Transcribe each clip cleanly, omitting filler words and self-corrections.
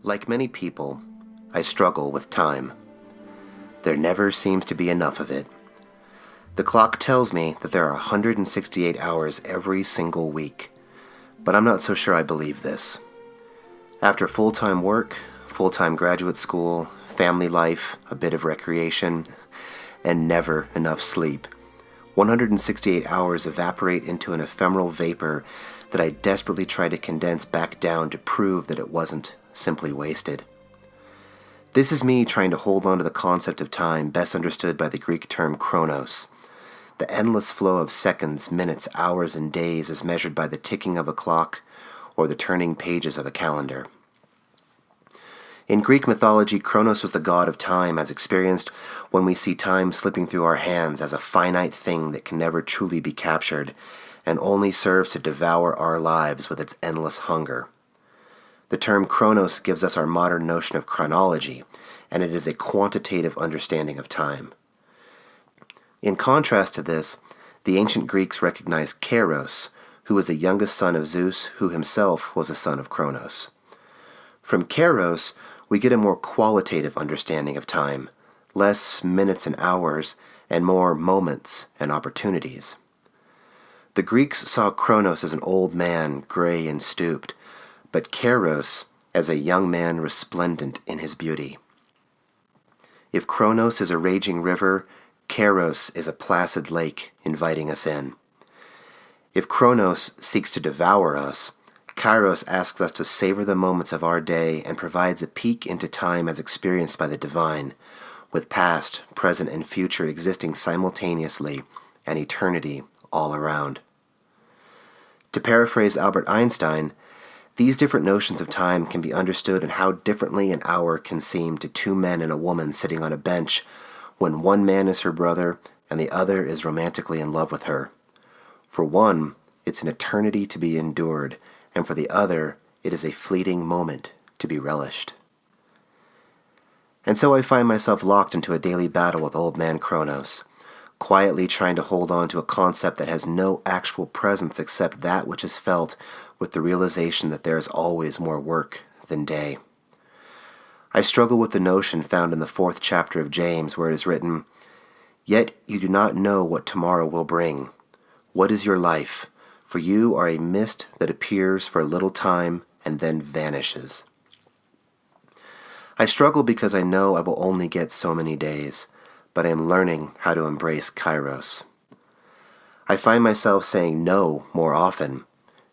Like many people, I struggle with time. There never seems to be enough of it. The clock tells me that there are 168 hours every single week, but I'm not so sure I believe this. After full-time work, full-time graduate school, family life, a bit of recreation, and never enough sleep, 168 hours evaporate into an ephemeral vapor that I desperately try to condense back down to prove that it wasn't simply wasted. This is me trying to hold on to the concept of time best understood by the Greek term chronos, the endless flow of seconds, minutes, hours, and days as measured by the ticking of a clock or the turning pages of a calendar. In Greek mythology, Kronos was the god of time as experienced when we see time slipping through our hands as a finite thing that can never truly be captured and only serves to devour our lives with its endless hunger. The term chronos gives us our modern notion of chronology, and it is a quantitative understanding of time. In contrast to this, the ancient Greeks recognized Kairos, who was the youngest son of Zeus, who himself was a son of Kronos. From Kairos, we get a more qualitative understanding of time, less minutes and hours, and more moments and opportunities. The Greeks saw Kronos as an old man, gray and stooped, but Kairos as a young man resplendent in his beauty. If Kronos is a raging river, Kairos is a placid lake inviting us in. If Kronos seeks to devour us, Kairos asks us to savor the moments of our day and provides a peek into time as experienced by the divine, with past, present, and future existing simultaneously and eternity all around. To paraphrase Albert Einstein, these different notions of time can be understood in how differently an hour can seem to two men and a woman sitting on a bench when one man is her brother and the other is romantically in love with her. For one, it's an eternity to be endured, and for the other, it is a fleeting moment to be relished. And so I find myself locked into a daily battle with old man Kronos, quietly trying to hold on to a concept that has no actual presence except that which is felt with the realization that there is always more work than day. I struggle with the notion found in the 4th chapter of James where it is written, "Yet you do not know what tomorrow will bring. What is your life? For you are a mist that appears for a little time and then vanishes." I struggle because I know I will only get so many days, but I am learning how to embrace Kairos. I find myself saying no more often,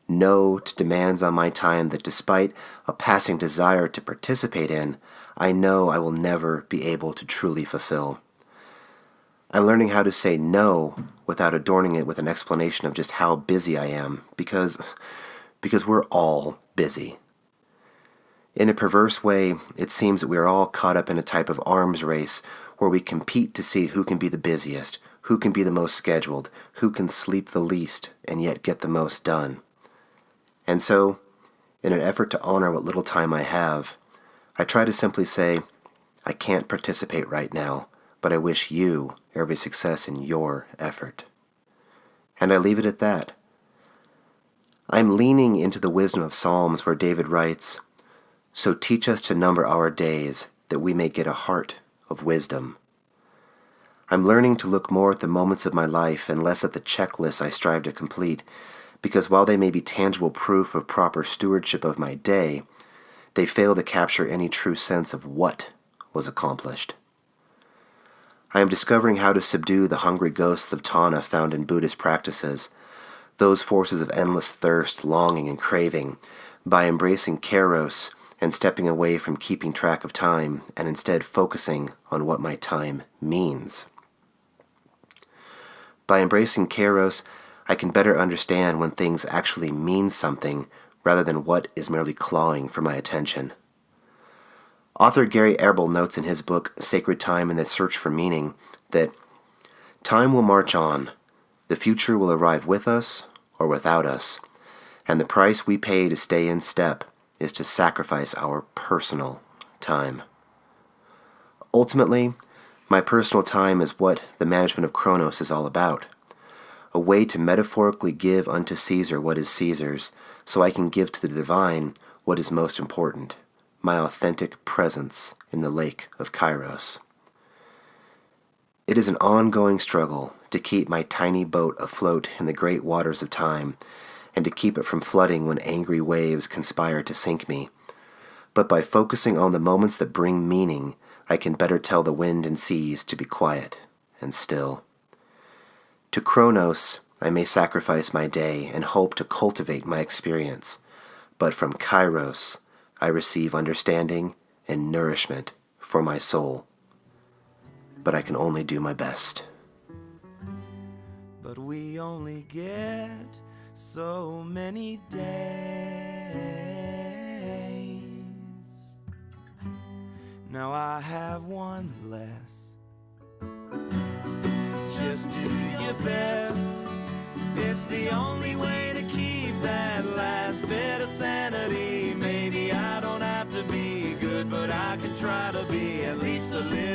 no to demands on my time that despite a passing desire to participate in, I know I will never be able to truly fulfill. I'm learning how to say no without adorning it with an explanation of just how busy I am, because we're all busy. In a perverse way, it seems that we are all caught up in a type of arms race where we compete to see who can be the busiest, who can be the most scheduled, who can sleep the least and yet get the most done. And so, in an effort to honor what little time I have, I try to simply say, I can't participate right now, but I wish you every success in your effort. And I leave it at that. I'm leaning into the wisdom of Psalms where David writes, "So teach us to number our days, that we may get a heart of wisdom." I'm learning to look more at the moments of my life and less at the checklists I strive to complete, because while they may be tangible proof of proper stewardship of my day, they fail to capture any true sense of what was accomplished. I am discovering how to subdue the hungry ghosts of Tana found in Buddhist practices, those forces of endless thirst, longing, and craving, by embracing Kairos and stepping away from keeping track of time and instead focusing on what my time means. By embracing Kairos, I can better understand when things actually mean something rather than what is merely clawing for my attention. Author Gary Erbel notes in his book Sacred Time and the Search for Meaning that time will march on, the future will arrive with us or without us, and the price we pay to stay in step is to sacrifice our personal time. Ultimately, my personal time is what the management of Kronos is all about. A way to metaphorically give unto Caesar what is Caesar's, so I can give to the divine what is most important, my authentic presence in the lake of Kairos. It is an ongoing struggle to keep my tiny boat afloat in the great waters of time, and to keep it from flooding when angry waves conspire to sink me. But by focusing on the moments that bring meaning, I can better tell the wind and seas to be quiet and still. To Kronos, I may sacrifice my day and hope to cultivate my experience, but from Kairos, I receive understanding and nourishment for my soul. But I can only do my best. But we only get so many days. Now I have one less. Just do your best. It's the only way to keep that last bit of sanity. Maybe I don't have to be good, but I can try to be at least a little